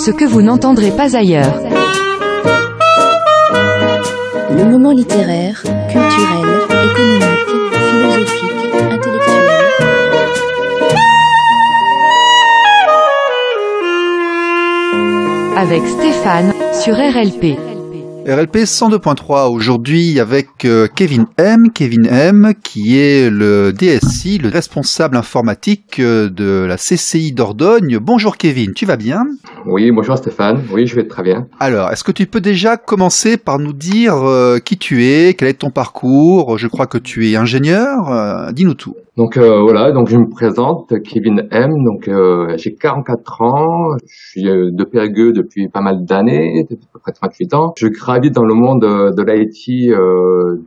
ce que vous n'entendrez pas ailleurs. Le moment littéraire, culturel, économique, philosophique, intellectuel. Avec Stéphane, sur RLP. RLP 102.3 aujourd'hui avec Kevin M, qui est le DSI, le responsable informatique de la CCI Dordogne. Bonjour Kevin, tu vas bien ? Oui, bonjour Stéphane, oui je vais très bien. Alors, est-ce que tu peux déjà commencer par nous dire qui tu es, quel est ton parcours ? Je crois que tu es ingénieur, dis-nous tout. Donc voilà, donc je me présente, Kevin M, donc j'ai 44 ans, je suis de Périgueux depuis pas mal d'années, depuis à peu près 38 ans. Je gravite dans le monde de l'IT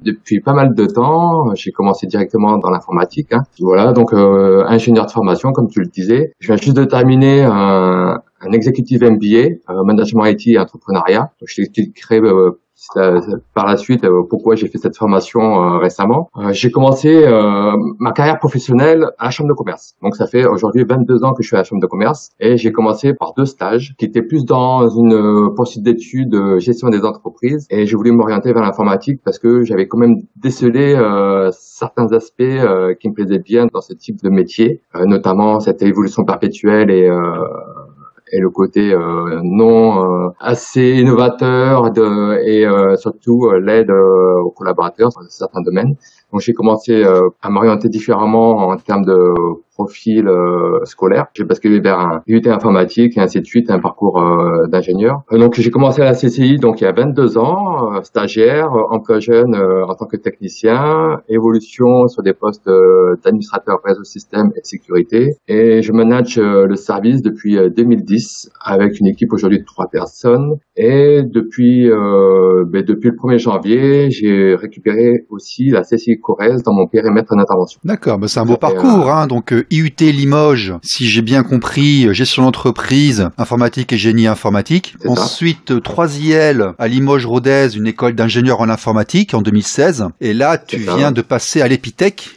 depuis pas mal de temps. J'ai commencé directement dans l'informatique. Voilà, donc ingénieur de formation, comme tu le disais. Je viens juste de terminer un executive MBA, management IT et entrepreneuriat. Donc, je t'expliquerai par la suite pourquoi j'ai fait cette formation récemment. J'ai commencé ma carrière professionnelle à la chambre de commerce. Donc ça fait aujourd'hui 22 ans que je suis à la chambre de commerce et j'ai commencé par 2 stages qui étaient plus dans une poursuite d'études gestion des entreprises et je voulais m'orienter vers l'informatique parce que j'avais quand même décelé certains aspects qui me plaisaient bien dans ce type de métier, notamment cette évolution perpétuelle et le côté non assez innovateur et surtout l'aide aux collaborateurs dans certains domaines. Donc j'ai commencé à m'orienter différemment en termes de profil scolaire. J'ai basculé vers un IUT informatique et ainsi de suite, un parcours d'ingénieur. Donc j'ai commencé à la CCI donc il y a 22 ans, stagiaire, emploi jeune en tant que technicien, évolution sur des postes d'administrateur réseau système et de sécurité. Et je manage le service depuis 2010 avec une équipe aujourd'hui de 3 personnes. Et depuis le 1er janvier, j'ai récupéré aussi la CCI Corrèze dans mon périmètre d'intervention. D'accord, c'est un beau parcours, donc IUT Limoges, si j'ai bien compris, gestion d'entreprise, informatique et génie informatique. Ensuite, 3 IL à Limoges-Rodez, une école d'ingénieurs en informatique en 2016. Et là, tu viens de passer à l'Epitech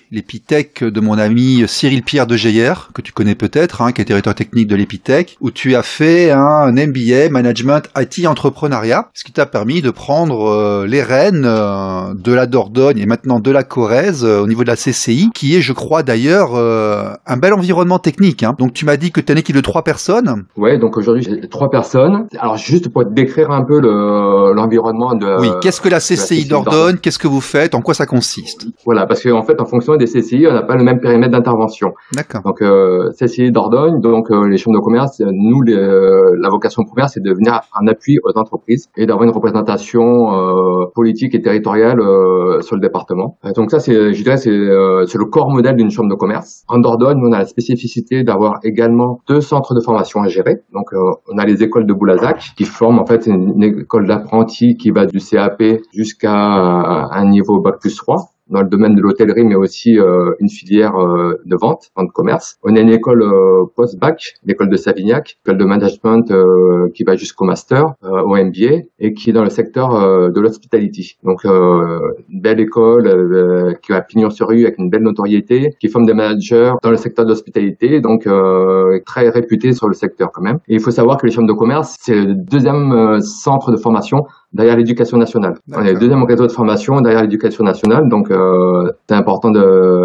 de mon ami Cyril Pierre de Geyer, que tu connais peut-être, qui est directeur technique de l'Epitech, où tu as fait un MBA, Management IT Entrepreneuriat, ce qui t'a permis de prendre les rênes de la Dordogne et maintenant de la Corrèze au niveau de la CCI, qui est, je crois d'ailleurs, un bel environnement technique. Donc tu m'as dit que tu as une équipe de 3 personnes. Ouais, donc aujourd'hui j'ai 3 personnes. Alors juste pour te décrire un peu l'environnement de... Oui, qu'est-ce que la CCI Dordogne ? Qu'est-ce que vous faites ? En quoi ça consiste ? Voilà, parce qu'en fait, en fonction des CCI, on n'a pas le même périmètre d'intervention. D'accord. Donc CCI Dordogne, donc les chambres de commerce, nous, la vocation première, c'est de venir en appui aux entreprises et d'avoir une représentation politique et territoriale sur le département. Donc ça, je dirais, c'est le corps modèle d'une chambre de commerce. En Dordogne, on a la spécificité d'avoir également 2 centres de formation à gérer. Donc on a les écoles de Boulazac qui forment en fait une école d'apprentis qui va du CAP jusqu'à un niveau Bac+3 dans le domaine de l'hôtellerie, mais aussi une filière de vente, de commerce. On a une école post-bac, l'école de Savignac, école de management qui va jusqu'au master, au MBA, et qui est dans le secteur de l'hospitality. Donc une belle école qui a pignon sur rue avec une belle notoriété, qui forme des managers dans le secteur de l'hospitalité, donc très réputé sur le secteur quand même. Et il faut savoir que les chambres de commerce, c'est le 2e centre de formation derrière l'éducation nationale. On est le 2e réseau de formation derrière l'éducation nationale, donc c'est important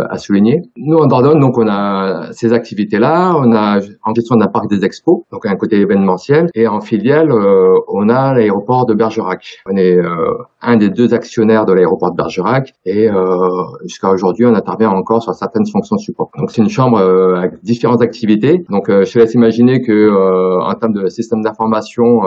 à souligner. Nous, en Dordogne, donc on a ces activités-là, on a en gestion d'un parc des expos, donc un côté événementiel, et en filiale, on a l'aéroport de Bergerac. On est un des 2 actionnaires de l'aéroport de Bergerac, et jusqu'à aujourd'hui, on intervient encore sur certaines fonctions support. Donc c'est une chambre avec différentes activités. Donc je te laisse imaginer que en termes de système d'information,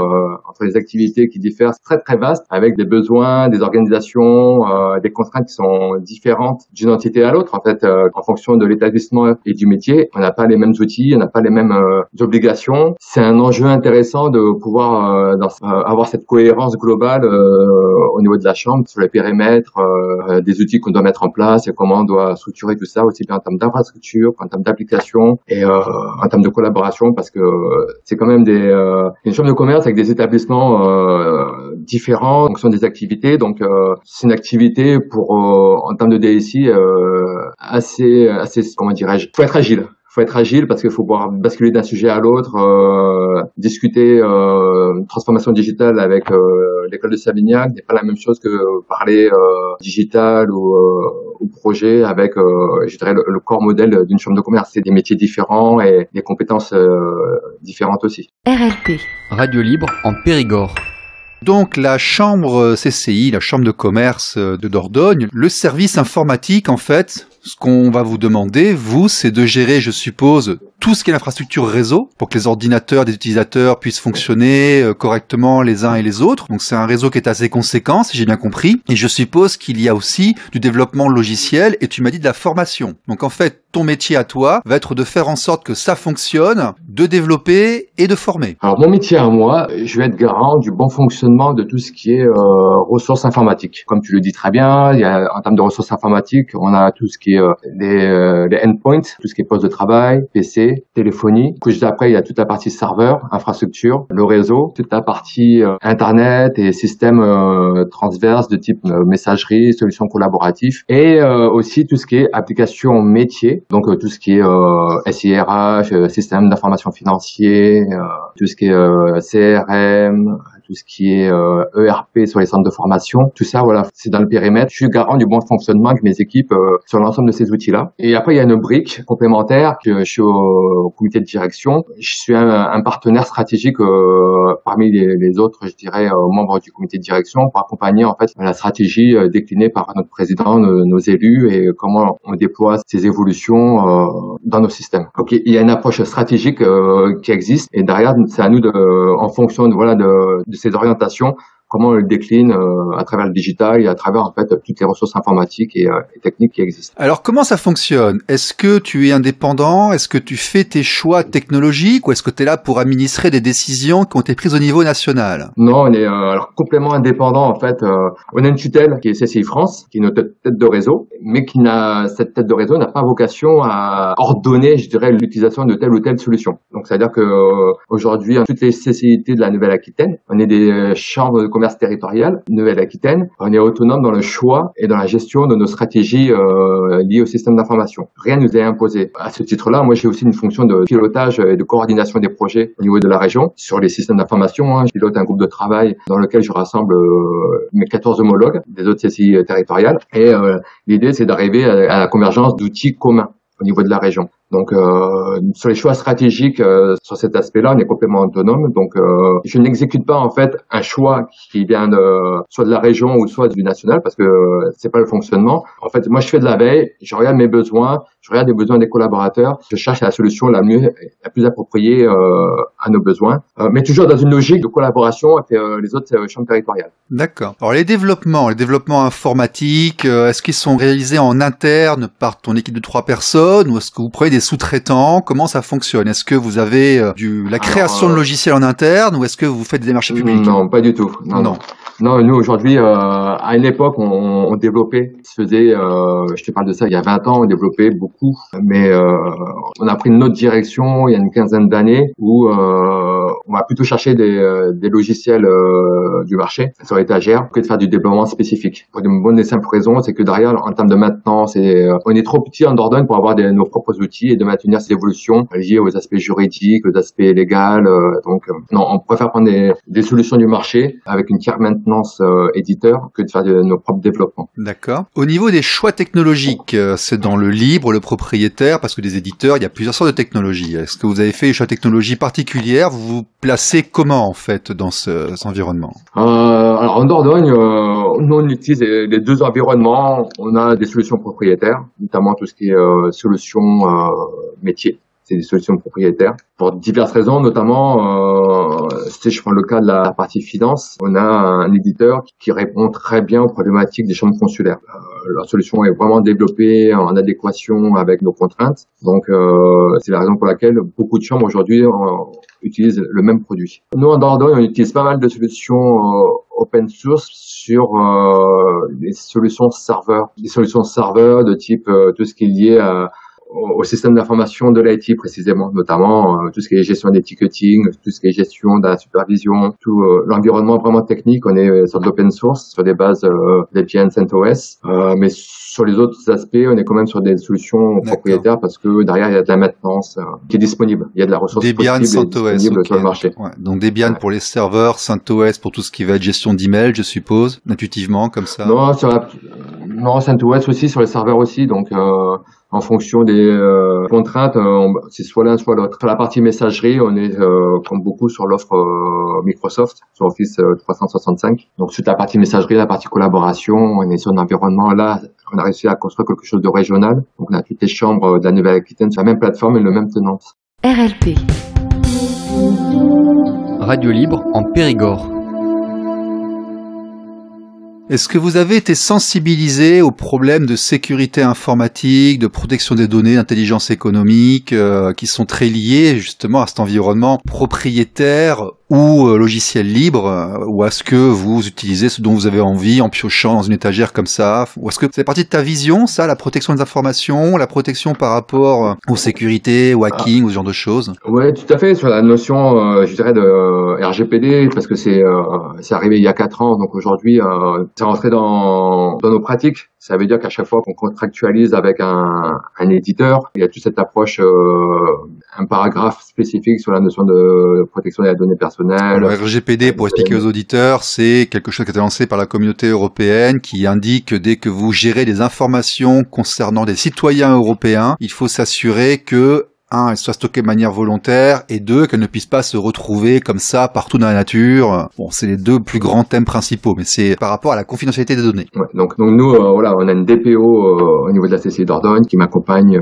entre les activités qui diffèrent, c'est très vaste, avec des besoins, des organisations, des contraintes qui sont différentes d'une entité à l'autre. En fait, en fonction de l'établissement et du métier, on n'a pas les mêmes outils, on n'a pas les mêmes obligations. C'est un enjeu intéressant de pouvoir avoir cette cohérence globale au niveau de la chambre, sur les périmètres, des outils qu'on doit mettre en place et comment on doit structurer tout ça, aussi bien en termes d'infrastructure qu'en termes d'application et en termes de collaboration, parce que c'est quand même une chambre de commerce avec des établissements différents en fonction des activités. Donc c'est une activité pour en termes de DSI assez comment dirais-je, faut être agile. faut être agile parce qu'il faut pouvoir basculer d'un sujet à l'autre, discuter transformation digitale avec l'école de Savignac n'est pas la même chose que parler digital ou projet avec, je dirais, le corps modèle d'une chambre de commerce. C'est des métiers différents et des compétences différentes aussi. RLP. Radio libre en Périgord. Donc la chambre CCI, la chambre de commerce de Dordogne, le service informatique en fait, ce qu'on va vous demander, vous, c'est de gérer, je suppose, tout ce qui est l'infrastructure réseau pour que les ordinateurs des utilisateurs puissent fonctionner correctement les uns et les autres. Donc c'est un réseau qui est assez conséquent, si j'ai bien compris. Et je suppose qu'il y a aussi du développement logiciel et tu m'as dit de la formation. Donc en fait, ton métier à toi va être de faire en sorte que ça fonctionne, de développer et de former. Alors mon métier à moi, je vais être garant du bon fonctionnement de tout ce qui est ressources informatiques. Comme tu le dis très bien, il y a, en termes de ressources informatiques, on a tout ce qui est les endpoints, tout ce qui est poste de travail, PC, téléphonie. Juste après, il y a toute la partie serveur, infrastructure, le réseau, toute la partie internet et systèmes transverses de type messagerie, solutions collaboratives et aussi tout ce qui est application métier. Donc tout ce qui est SIRH, système d'information financier, tout ce qui est CRM, tout ce qui est ERP sur les centres de formation, tout ça, voilà, c'est dans le périmètre. Je suis garant du bon fonctionnement avec mes équipes sur l'ensemble de ces outils-là. Et après, il y a une brique complémentaire que je suis au comité de direction. Je suis un partenaire stratégique parmi les autres, je dirais, membres du comité de direction pour accompagner en fait la stratégie déclinée par notre président, nos élus et comment on déploie ces évolutions dans nos systèmes. Donc, il y a une approche stratégique qui existe et derrière, c'est à nous en fonction de ces orientations, comment on le décline à travers le digital et à travers en fait toutes les ressources informatiques et techniques qui existent. Alors comment ça fonctionne? Est-ce que tu es indépendant? Est-ce que tu fais tes choix technologiques ou est-ce que tu es là pour administrer des décisions qui ont été prises au niveau national? Non, on est alors complètement indépendant en fait. On a une tutelle qui est CCI France, qui est notre tête de réseau, mais cette tête de réseau n'a pas vocation à ordonner, je dirais, l'utilisation de telle ou telle solution. Donc c'est-à-dire que aujourd'hui, toutes les CCIT de la Nouvelle-Aquitaine, on est des chambres de commerce territorial Nouvelle-Aquitaine, on est autonome dans le choix et dans la gestion de nos stratégies liées au système d'information. Rien ne nous est imposé. À ce titre-là, moi j'ai aussi une fonction de pilotage et de coordination des projets au niveau de la région sur les systèmes d'information. Je pilote un groupe de travail dans lequel je rassemble mes 14 homologues des autres CCI territoriales et l'idée c'est d'arriver à la convergence d'outils communs au niveau de la région. Donc sur les choix stratégiques sur cet aspect-là, on est complètement autonome. Donc je n'exécute pas en fait un choix qui vient soit de la région ou soit du national parce que c'est pas le fonctionnement. En fait, moi je fais de la veille, je regarde mes besoins, je regarde les besoins des collaborateurs, je cherche la solution la plus appropriée à nos besoins, mais toujours dans une logique de collaboration avec les autres chambres territoriales. D'accord. Alors les développements informatiques, est-ce qu'ils sont réalisés en interne par ton équipe de 3 personnes ou est-ce que vous prenez des sous-traitants? Comment ça fonctionne? Est-ce que vous avez la création de logiciels en interne ou est-ce que vous faites des marchés publics? Non, pas du tout. Non, nous aujourd'hui, à une époque, on développait, je te parle de ça il y a 20 ans, on développait beaucoup, mais on a pris une autre direction il y a une quinzaine d'années où on va plutôt chercher des logiciels du marché sur étagère que de faire du développement spécifique. Pour une bonne et simple raison, c'est que derrière, en termes de maintenance, on est trop petit en Dordogne pour avoir nos propres outils et de maintenir ces évolutions liées aux aspects juridiques, aux aspects légaux. Non, on préfère prendre des solutions du marché avec une carte maintenance éditeur que de faire nos propres développements. D'accord. Au niveau des choix technologiques, c'est dans le libre, le propriétaire, parce que des éditeurs, il y a plusieurs sortes de technologies. Est-ce que vous avez fait des choix technologies particulières? Vous vous placez comment en fait dans cet environnement? Alors en Dordogne, nous on utilise les deux environnements. On a des solutions propriétaires, notamment tout ce qui est solutions métiers. C'est des solutions propriétaires pour diverses raisons, notamment si je prends le cas de la partie finance, on a un éditeur qui répond très bien aux problématiques des chambres consulaires. La solution est vraiment développée en adéquation avec nos contraintes, donc c'est la raison pour laquelle beaucoup de chambres aujourd'hui utilisent le même produit. Nous en Dordogne, on utilise pas mal de solutions open source sur les solutions serveurs de type tout ce qui est lié au système d'information de l'IT précisément, notamment tout ce qui est gestion des ticketing, tout ce qui est gestion de la supervision, tout l'environnement vraiment technique. On est sur de l'open source, sur des bases Debian CentOS, mais sur les autres aspects, on est quand même sur des solutions propriétaires parce que derrière il y a de la maintenance qui est disponible, il y a de la ressource Debian, disponible sur le marché. Ouais. Donc Debian pour les serveurs, CentOS pour tout ce qui va être gestion d'email, je suppose, intuitivement comme ça. Non, CentOS aussi sur les serveurs aussi, donc en fonction des contraintes, c'est soit l'un soit l'autre. Sur la partie messagerie, on est comme beaucoup sur l'offre Microsoft, sur Office 365. Donc sur la partie messagerie, la partie collaboration, on est sur un environnement là. On a réussi à construire quelque chose de régional. Donc on a toutes les chambres de la Nouvelle-Aquitaine sur la même plateforme et le même tenant. RLP. Radio libre en Périgord. Est-ce que vous avez été sensibilisé aux problèmes de sécurité informatique, de protection des données, d'intelligence économique, qui sont très liés justement à cet environnement propriétaire ou logiciel libre, ou est-ce que vous utilisez ce dont vous avez envie en piochant dans une étagère comme ça, ou est-ce que c'est partie de ta vision, ça, la protection des informations, la protection par rapport aux sécurités, au hacking, ou ce genre de choses? Ouais, tout à fait, sur la notion, je dirais, de RGPD, parce que c'est arrivé il y a 4 ans, donc aujourd'hui, c'est rentré dans nos pratiques. Ça veut dire qu'à chaque fois qu'on contractualise avec un éditeur, il y a toute cette approche, un paragraphe spécifique sur la notion de protection des données personnelles. Le RGPD, pour expliquer aux auditeurs, c'est quelque chose qui a été lancé par la communauté européenne qui indique que dès que vous gérez des informations concernant des citoyens européens, il faut s'assurer que elles soient stockées de manière volontaire, et 2, qu'elles ne puissent pas se retrouver comme ça partout dans la nature. Bon, c'est les 2 plus grands thèmes principaux, mais c'est par rapport à la confidentialité des données. Ouais, donc nous, voilà, on a une DPO au niveau de la CCI Dordogne qui m'accompagne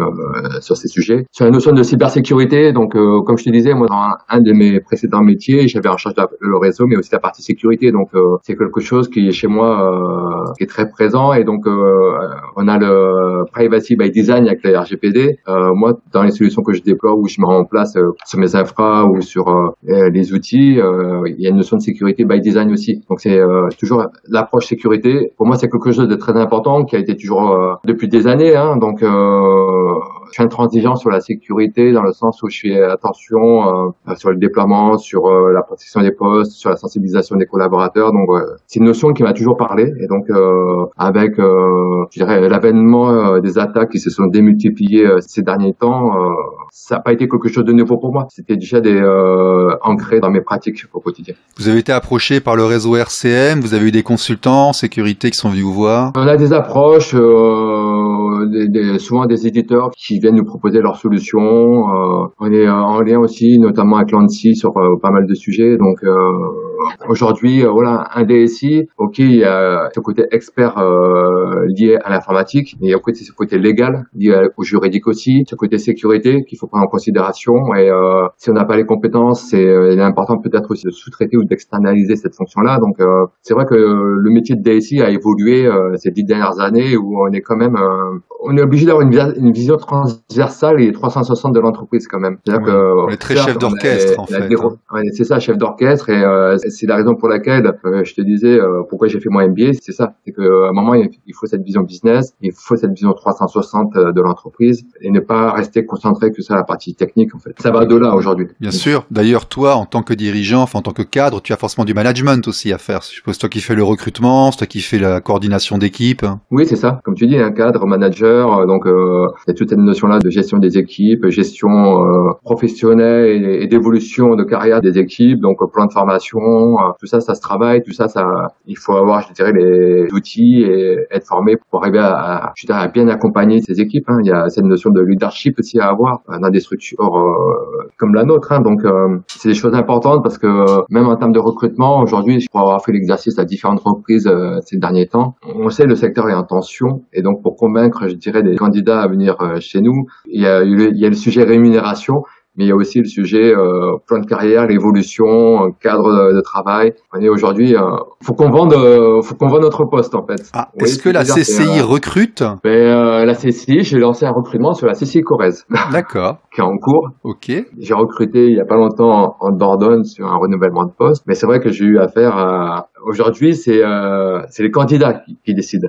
sur ces sujets. Sur la notion de cybersécurité, donc comme je te disais, moi dans un de mes précédents métiers, j'avais en charge le réseau, mais aussi la partie sécurité. Donc c'est quelque chose qui est chez moi qui est très présent, et donc on a le Privacy by Design avec la RGPD. Moi, dans les solutions que je déploie ou je mets en place sur mes infras ou sur les outils, il y a une notion de sécurité by design aussi. Donc c'est toujours l'approche sécurité. Pour moi, c'est quelque chose de très important qui a été toujours depuis des années. Donc je suis intransigeant sur la sécurité dans le sens où je fais attention sur le déploiement, sur la protection des postes, sur la sensibilisation des collaborateurs. Donc c'est une notion qui m'a toujours parlé, et donc avec je dirais l'avènement des attaques qui se sont démultipliées ces derniers temps, ça n'a pas été quelque chose de nouveau pour moi. C'était déjà ancré dans mes pratiques au quotidien. Vous avez été approché par le réseau RCM, vous avez eu des consultants en sécurité qui sont venus vous voir? On a des approches, souvent des éditeurs qui viennent nous proposer leurs solutions. On est en lien aussi, notamment avec l'ANSSI sur pas mal de sujets. Donc aujourd'hui, voilà, un DSI, ok, il y a ce côté expert lié à l'informatique, mais il y a ce côté légal lié au juridique aussi, ce côté sécurité qu'il faut prendre en considération. Et si on n'a pas les compétences, il est important peut-être aussi de sous-traiter ou d'externaliser cette fonction-là. Donc c'est vrai que le métier de DSI a évolué ces 10 dernières années, où on est quand même on est obligé d'avoir une vision transversale et 360 de l'entreprise quand même. C'est-à-dire on est très chef d'orchestre en fait. C'est ça, chef d'orchestre, et c'est la raison pour laquelle je te disais pourquoi j'ai fait mon MBA, c'est ça. C'est qu'à un moment il faut cette vision business, il faut cette vision 360 de l'entreprise, et ne pas rester concentré que sur la partie technique en fait. Ça va de là aujourd'hui. Bien sûr. D'ailleurs, toi, en tant que dirigeant, en tant que cadre, tu as forcément du management aussi à faire. Je suppose toi qui fais le recrutement, c'est toi qui fais la coordination d'équipe. Oui, c'est ça. Comme tu dis, un cadre, manager, donc il y a toute cette notion-là de gestion des équipes, gestion professionnelle et d'évolution de carrière des équipes, donc plan de formation, tout ça, ça se travaille, tout ça, il faut avoir, je dirais, les outils et être formé pour arriver à bien accompagner ces équipes. Il y a cette notion de leadership aussi à avoir dans des structures comme la nôtre. Donc c'est des choses importantes, parce que même en termes de recrutement, aujourd'hui, pour avoir fait l'exercice à différentes reprises ces derniers temps, on sait le secteur est en tension, et donc pour convaincre, je dirais, des candidats à venir chez nous, il y a le sujet rémunération, mais il y a aussi le sujet plan de carrière, l'évolution, cadre de travail. On est aujourd'hui, faut qu'on vende notre poste en fait. Ah, est-ce que la CCI recrute? La CCI, j'ai lancé un recrutement sur la CCI Corrèze. D'accord. Qui est en cours. Ok. J'ai recruté il y a pas longtemps en Dordogne sur un renouvellement de poste, mais c'est vrai que j'ai eu affaire à... Aujourd'hui, c'est les candidats qui décident.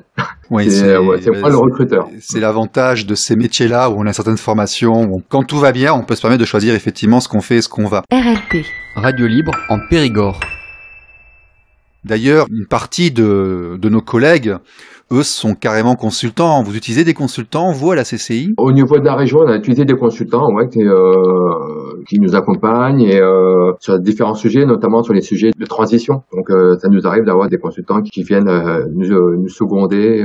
Oui, c'est moi le recruteur. C'est l'avantage de ces métiers-là où on a certaines formations. Où quand tout va bien, on peut se permettre de choisir effectivement ce qu'on fait et ce qu'on va. RLP. Radio libre en Périgord. D'ailleurs, une partie de nos collègues, eux, sont carrément consultants. Vous utilisez des consultants, vous, à la CCI? Au niveau de la région, on a utilisé des consultants qui nous accompagnent et sur différents sujets, notamment sur les sujets de transition. Donc, ça nous arrive d'avoir des consultants qui viennent nous seconder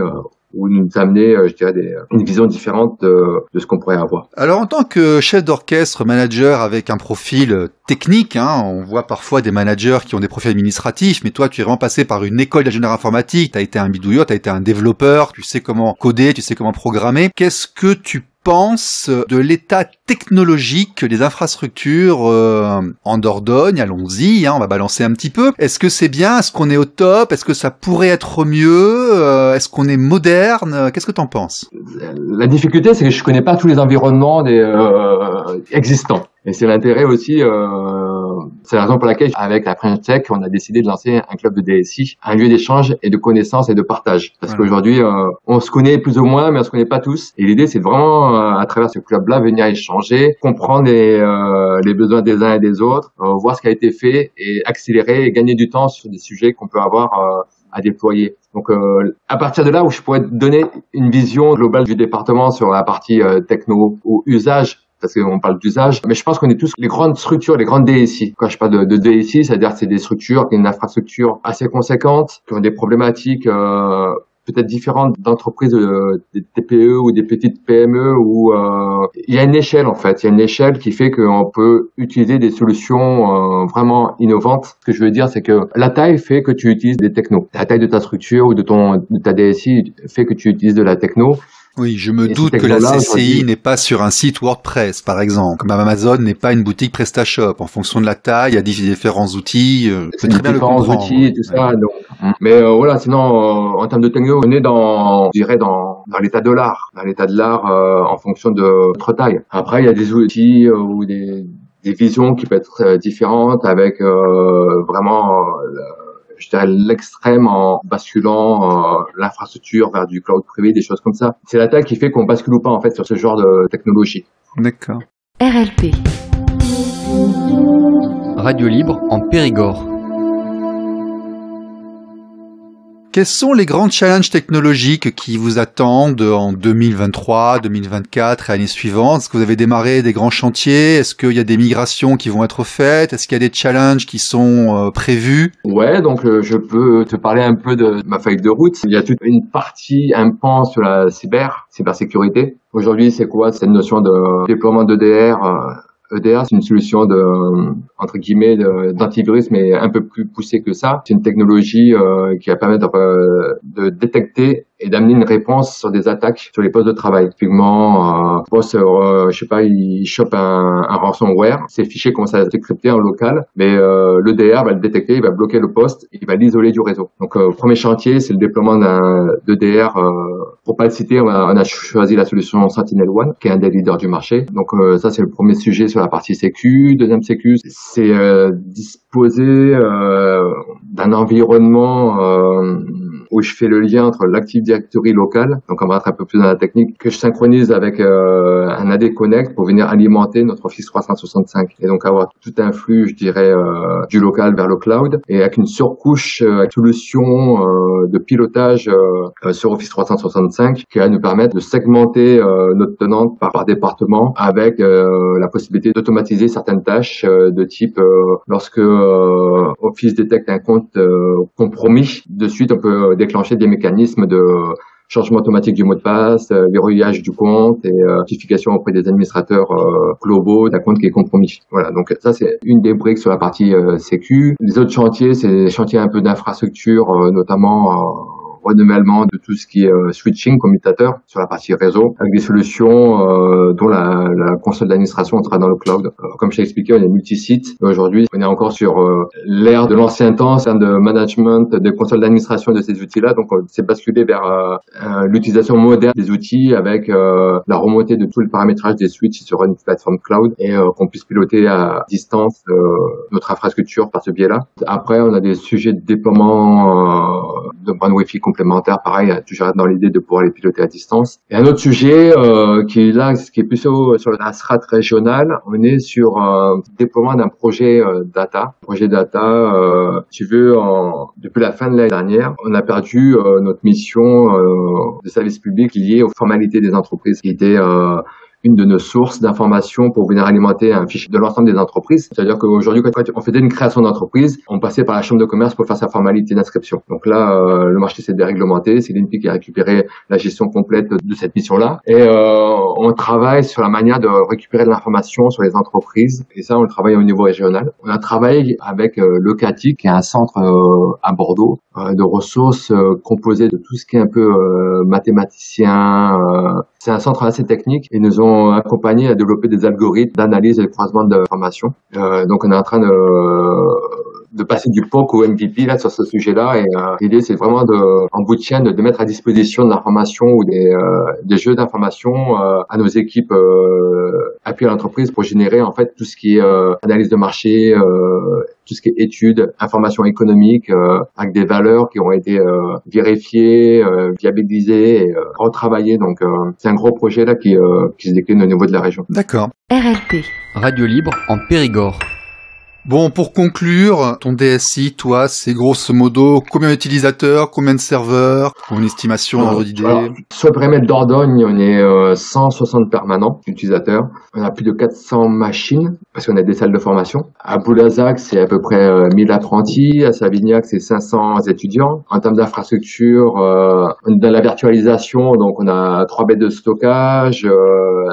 ou nous amener, je dirais, une vision différente de ce qu'on pourrait avoir. Alors, en tant que chef d'orchestre, manager avec un profil technique, on voit parfois des managers qui ont des profils administratifs, mais toi, tu es vraiment passé par une école d'ingénieur informatique, tu as été un bidouilleur, tu as été un développeur, tu sais comment coder, tu sais comment programmer. Qu'est-ce que tu penses de l'état technologique des infrastructures en Dordogne? Allons-y, on va balancer un petit peu. Est-ce que c'est bien? Est-ce qu'on est au top? Est-ce que ça pourrait être mieux? Est-ce qu'on est moderne? Qu'est-ce que tu en penses? La difficulté, c'est que je connais pas tous les environnements existants. Et c'est l'intérêt aussi, c'est la raison pour laquelle, avec la French Tech, on a décidé de lancer un club de DSI, un lieu d'échange et de connaissances et de partage. Parce qu'aujourd'hui, on se connaît plus ou moins, mais on se connaît pas tous. Et l'idée, c'est vraiment, à travers ce club-là, venir échanger, comprendre les besoins des uns et des autres, voir ce qui a été fait et accélérer et gagner du temps sur des sujets qu'on peut avoir à déployer. Donc, à partir de là où je pourrais donner une vision globale du département sur la partie techno ou usage, parce qu'on parle d'usage, mais je pense qu'on est tous les grandes structures, les grandes DSI. Quand je parle de DSI, c'est-à-dire que c'est des structures qui ont une infrastructure assez conséquente, qui ont des problématiques peut-être différentes d'entreprises, des TPE ou des petites PME, où il y a une échelle en fait. Il y a une échelle qui fait qu'on peut utiliser des solutions vraiment innovantes. Ce que je veux dire, c'est que la taille fait que tu utilises des technos. La taille de ta structure ou de ta DSI fait que tu utilises de la techno. Oui, je me doute que la CCI n'est pas sur un site WordPress, par exemple. Comme Amazon n'est pas une boutique PrestaShop. En fonction de la taille, il y a différents outils. C'est très bien le comprendre. Différents outils et tout ça. Donc. Mais voilà, sinon, en termes de techno, on est dans l'état de l'art. Dans l'état de l'art en fonction de notre taille. Après, il y a des outils ou des visions qui peuvent être différentes avec vraiment... je dirais l'extrême en basculant l'infrastructure vers du cloud privé, des choses comme ça. C'est la taille qui fait qu'on bascule ou pas en fait sur ce genre de technologie. D'accord. RLP. Radio libre en Périgord. Quels sont les grands challenges technologiques qui vous attendent en 2023, 2024 et années suivantes? Est-ce que vous avez démarré des grands chantiers? Est-ce qu'il y a des migrations qui vont être faites? Est-ce qu'il y a des challenges qui sont prévus? Ouais, donc je peux te parler un peu de ma feuille de route. Il y a toute une partie, un pan sur la cybersécurité. Aujourd'hui, c'est quoi? C'est une notion de déploiement d'EDR. EDR, c'est une solution entre guillemets, d'antivirus, mais un peu plus poussée que ça. C'est une technologie qui va permettre de détecter et d'amener une réponse sur des attaques sur les postes de travail. Typiquement, je sais pas, il chope un ransomware, ces fichiers commencent à être décryptés en local, mais l'EDR va le détecter, il va bloquer le poste, il va l'isoler du réseau. Donc, premier chantier, c'est le déploiement d'un EDR. Pour pas le citer, on a choisi la solution SentinelOne, qui est un des leaders du marché. Donc, ça, c'est le premier sujet sur la partie sécu. Deuxième sécu, c'est disposer d'un environnement où je fais le lien entre l'Active Directory local, donc on va rentrer un peu plus dans la technique, que je synchronise avec un AD Connect pour venir alimenter notre Office 365 et donc avoir tout un flux, je dirais, du local vers le cloud et avec une surcouche solution de pilotage sur Office 365 qui va nous permettre de segmenter notre tenante par département avec la possibilité d'automatiser certaines tâches de type lorsque Office détecte un compte compromis, de suite on peut déclencher des mécanismes de changement automatique du mot de passe, verrouillage du compte et notification auprès des administrateurs globaux d'un compte qui est compromis. Voilà, donc ça c'est une des briques sur la partie sécu. Les autres chantiers, c'est des chantiers un peu d'infrastructure, notamment renouvellement de tout ce qui est switching, commutateur sur la partie réseau, avec des solutions dont la console d'administration sera dans le cloud. Comme je t'ai expliqué, on est multi-site. Aujourd'hui, on est encore sur l'ère de l'ancien temps, en termes de management, de console d'administration de ces outils-là. Donc, on s'est basculé vers l'utilisation moderne des outils avec la remontée de tout le paramétrage des switches sur une plateforme cloud et qu'on puisse piloter à distance notre infrastructure par ce biais-là. Après, on a des sujets de déploiement de bande Wi-Fi complémentaires, pareil, toujours dans l'idée de pouvoir les piloter à distance. Et un autre sujet qui est plus sur la strate régionale, on est sur le déploiement d'un projet data. Depuis la fin de l'année dernière, on a perdu notre mission de service public liée aux formalités des entreprises, qui était une de nos sources d'informations pour venir alimenter un fichier de l'ensemble des entreprises. C'est-à-dire qu'aujourd'hui, quand on faisait une création d'entreprise, on passait par la chambre de commerce pour faire sa formalité d'inscription. Donc là, le marché s'est déréglementé. C'est l'INPI qui a récupéré la gestion complète de cette mission-là. Et on travaille sur la manière de récupérer de l'information sur les entreprises. Et ça, on le travaille au niveau régional. On a travaillé avec le CATI, qui est un centre à Bordeaux, de ressources composées de tout ce qui est un peu mathématicien. C'est un centre assez technique. Ils nous ont accompagnés à développer des algorithmes d'analyse et de croisement d'informations. Donc on est en train de passer du POC au MVP là sur ce sujet-là, et l'idée c'est vraiment en bout de chaîne de mettre à disposition de l'information ou des jeux d'information à nos équipes appui à l'entreprise pour générer en fait tout ce qui est analyse de marché, tout ce qui est études, informations économiques avec des valeurs qui ont été vérifiées, viabilisées et retravaillées. Donc c'est un gros projet là qui se décline au niveau de la région. D'accord. RLP. Radio libre en Périgord. Bon, pour conclure, ton DSI, toi, c'est grosso modo combien d'utilisateurs, combien de serveurs, pour une estimation, un ordre d'idée? Alors, sur le périmètre Dordogne, on est 160 permanents utilisateurs. On a plus de 400 machines, parce qu'on a des salles de formation. À Boulazac, c'est à peu près 1000 apprentis. À Savignac, c'est 500 étudiants. En termes d'infrastructure, dans la virtualisation, donc on a 3 baies de stockage,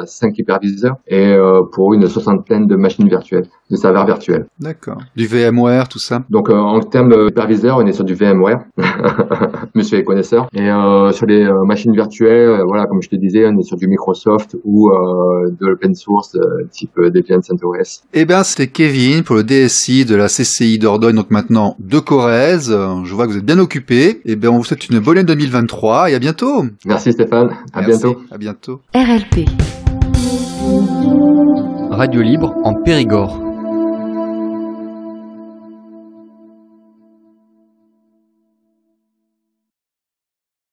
5 hyperviseurs, et pour une soixantaine de machines virtuelles, de serveurs virtuels. D'accord. Du VMware, tout ça? Donc en termes d'hyperviseur, on est sur du VMware. Monsieur est connaisseur. Et sur les machines virtuelles, voilà, comme je te disais, on est sur du Microsoft ou de l'open source type Debian CentOS. Eh bien, c'était Kevin pour le DSI de la CCI Dordogne, donc maintenant de Corrèze. Je vois que vous êtes bien occupé. Eh bien, on vous souhaite une bonne année 2023 et à bientôt. Merci Stéphane. À bientôt. À bientôt. RLP. Radio libre en Périgord.